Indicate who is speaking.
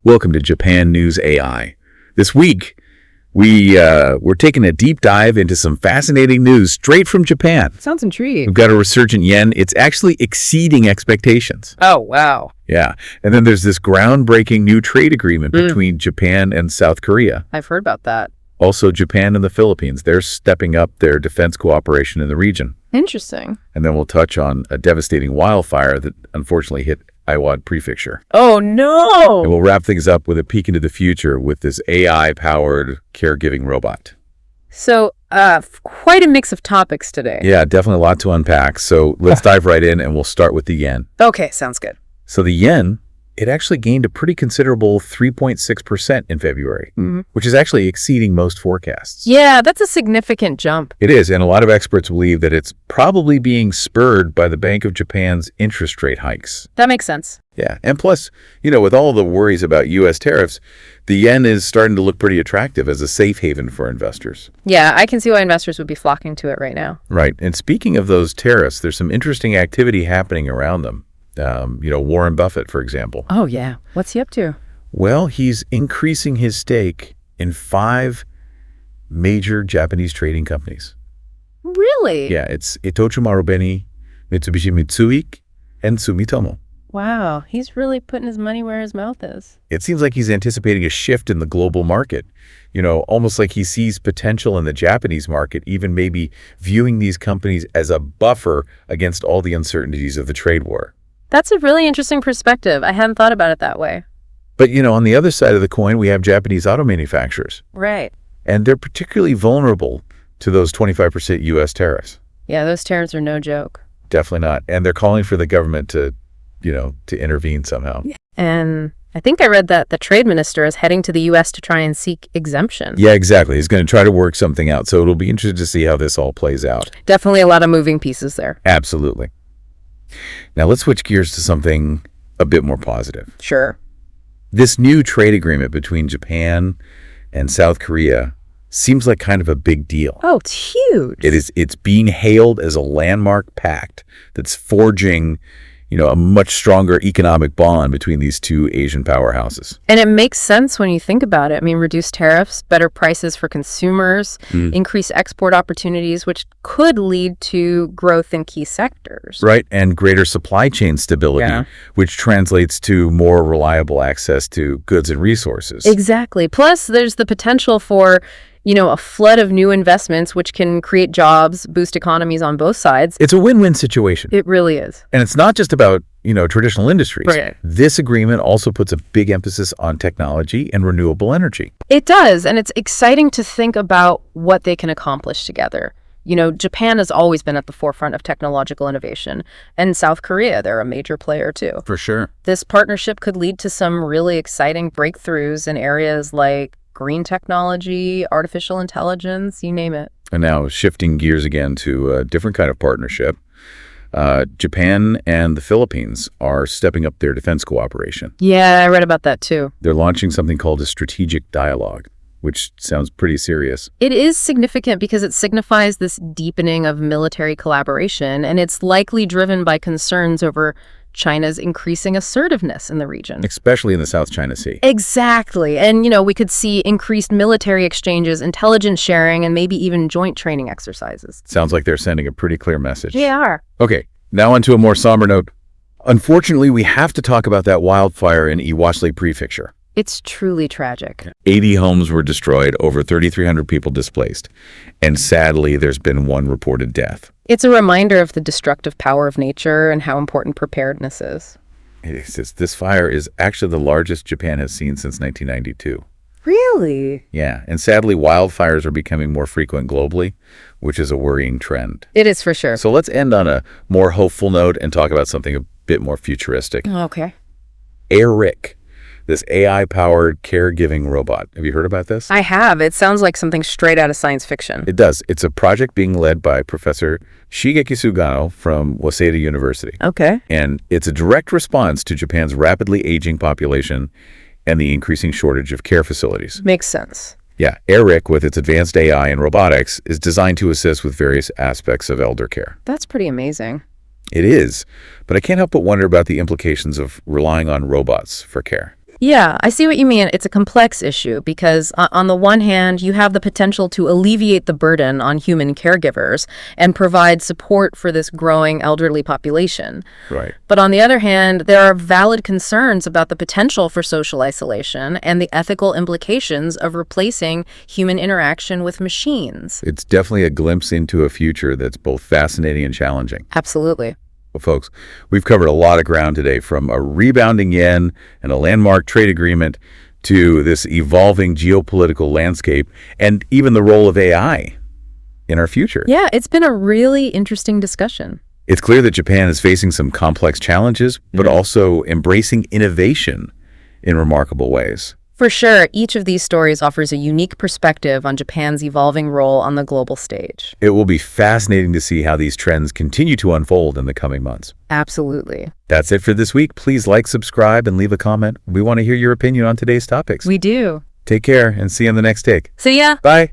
Speaker 1: Welcome to Japan News AI. This week, we're taking a deep dive into some fascinating news straight from Japan.
Speaker 2: Sounds intriguing.
Speaker 1: We've got a resurgent yen. It's actually exceeding expectations.
Speaker 2: Oh, wow.
Speaker 1: Yeah. And then there's this groundbreaking new trade agreement between Japan and South Korea.
Speaker 2: I've heard about that.
Speaker 1: Also, Japan and the Philippines. They're stepping up their defense cooperation in the region.
Speaker 2: Interesting.
Speaker 1: And then we'll touch on a devastating wildfire that unfortunately hit Iwad Prefecture.
Speaker 2: Oh, no.
Speaker 1: And we'll wrap things up with a peek into the future with this AI-powered caregiving robot.
Speaker 2: So, quite a mix of topics today.
Speaker 1: Yeah, definitely a lot to unpack. So let's dive right in, and we'll start with the yen.
Speaker 2: Okay, sounds good.
Speaker 1: So the yen, it actually gained a pretty considerable 3.6% in February, which is actually exceeding most forecasts.
Speaker 2: Yeah, that's a significant jump.
Speaker 1: It is, and a lot of experts believe that it's probably being spurred by the Bank of Japan's interest rate hikes.
Speaker 2: That makes sense.
Speaker 1: Yeah, and plus, with all the worries about U.S. tariffs, the yen is starting to look pretty attractive as a safe haven for investors.
Speaker 2: Yeah, I can see why investors would be flocking to it right now.
Speaker 1: Right, and speaking of those tariffs, there's some interesting activity happening around them. Warren Buffett, for example.
Speaker 2: Oh, yeah. What's he up to?
Speaker 1: Well, he's increasing his stake in 5 major Japanese trading companies.
Speaker 2: Really?
Speaker 1: Yeah, it's Itochu Marubeni, Mitsubishi Mitsui, and Sumitomo.
Speaker 2: Wow, he's really putting his money where his mouth is.
Speaker 1: It seems like he's anticipating a shift in the global market, almost like he sees potential in the Japanese market, even maybe viewing these companies as a buffer against all the uncertainties of the trade war.
Speaker 2: That's a really interesting perspective. I hadn't thought about it that way.
Speaker 1: But, on the other side of the coin, we have Japanese auto manufacturers.
Speaker 2: Right.
Speaker 1: And they're particularly vulnerable to those 25% U.S. tariffs.
Speaker 2: Yeah, those tariffs are no joke.
Speaker 1: Definitely not. And they're calling for the government to intervene somehow.
Speaker 2: And I think I read that the trade minister is heading to the U.S. to try and seek exemption.
Speaker 1: Yeah, exactly. He's going to try to work something out. So it'll be interesting to see how this all plays out.
Speaker 2: Definitely a lot of moving pieces there.
Speaker 1: Absolutely. Now let's switch gears to something a bit more positive.
Speaker 2: Sure.
Speaker 1: This new trade agreement between Japan and South Korea seems like kind of a big deal.
Speaker 2: Oh, it's huge.
Speaker 1: It's being hailed as a landmark pact that's forging a much stronger economic bond between these two Asian powerhouses.
Speaker 2: And it makes sense when you think about it. I mean, reduced tariffs, better prices for consumers, increased export opportunities, which could lead to growth in key sectors.
Speaker 1: Right, and greater supply chain stability, which translates to more reliable access to goods and resources.
Speaker 2: Exactly. Plus, there's the potential for a flood of new investments, which can create jobs, boost economies on both sides.
Speaker 1: It's a win-win situation.
Speaker 2: It really is.
Speaker 1: And it's not just about, traditional industries.
Speaker 2: Right.
Speaker 1: This agreement also puts a big emphasis on technology and renewable energy.
Speaker 2: It does. And it's exciting to think about what they can accomplish together. Japan has always been at the forefront of technological innovation. And South Korea, they're a major player too.
Speaker 1: For sure.
Speaker 2: This partnership could lead to some really exciting breakthroughs in areas like green technology, artificial intelligence, you name it.
Speaker 1: And now shifting gears again to a different kind of partnership, Japan and the Philippines are stepping up their defense cooperation.
Speaker 2: Yeah, I read about that too.
Speaker 1: They're launching something called a strategic dialogue, which sounds pretty serious.
Speaker 2: It is significant because it signifies this deepening of military collaboration, and it's likely driven by concerns over China's increasing assertiveness in the region.
Speaker 1: Especially in the South China Sea.
Speaker 2: Exactly. And, we could see increased military exchanges, intelligence sharing, and maybe even joint training exercises.
Speaker 1: Sounds like they're sending a pretty clear message.
Speaker 2: They are.
Speaker 1: Okay, now on to a more somber note. Unfortunately, we have to talk about that wildfire in Iwasli Prefecture.
Speaker 2: It's truly tragic.
Speaker 1: 80 homes were destroyed, over 3,300 people displaced, and sadly, there's been 1 reported death.
Speaker 2: It's a reminder of the destructive power of nature and how important preparedness is.
Speaker 1: This fire is actually the largest Japan has seen since 1992.
Speaker 2: Really?
Speaker 1: Yeah, and sadly, wildfires are becoming more frequent globally, which is a worrying trend.
Speaker 2: It is for sure.
Speaker 1: So let's end on a more hopeful note and talk about something a bit more futuristic.
Speaker 2: Okay.
Speaker 1: Eric. This AI-powered caregiving robot. Have you heard about this?
Speaker 2: I have. It sounds like something straight out of science fiction.
Speaker 1: It does. It's a project being led by Professor Shigeki Sugano from Waseda University.
Speaker 2: Okay.
Speaker 1: And it's a direct response to Japan's rapidly aging population and the increasing shortage of care facilities.
Speaker 2: Makes sense.
Speaker 1: Yeah, Eric, with its advanced AI and robotics, is designed to assist with various aspects of elder care.
Speaker 2: That's pretty amazing.
Speaker 1: It is, but I can't help but wonder about the implications of relying on robots for care.
Speaker 2: Yeah, I see what you mean. It's a complex issue because on the one hand, you have the potential to alleviate the burden on human caregivers and provide support for this growing elderly population.
Speaker 1: Right.
Speaker 2: But on the other hand, there are valid concerns about the potential for social isolation and the ethical implications of replacing human interaction with machines.
Speaker 1: It's definitely a glimpse into a future that's both fascinating and challenging.
Speaker 2: Absolutely.
Speaker 1: Well, folks, we've covered a lot of ground today, from a rebounding yen and a landmark trade agreement to this evolving geopolitical landscape and even the role of AI in our future.
Speaker 2: Yeah, it's been a really interesting discussion.
Speaker 1: It's clear that Japan is facing some complex challenges, but also embracing innovation in remarkable ways.
Speaker 2: For sure, each of these stories offers a unique perspective on Japan's evolving role on the global stage.
Speaker 1: It will be fascinating to see how these trends continue to unfold in the coming months.
Speaker 2: Absolutely.
Speaker 1: That's it for this week. Please like, subscribe, and leave a comment. We want to hear your opinion on today's topics.
Speaker 2: We do.
Speaker 1: Take care and see you on the next take.
Speaker 2: See ya!
Speaker 1: Bye.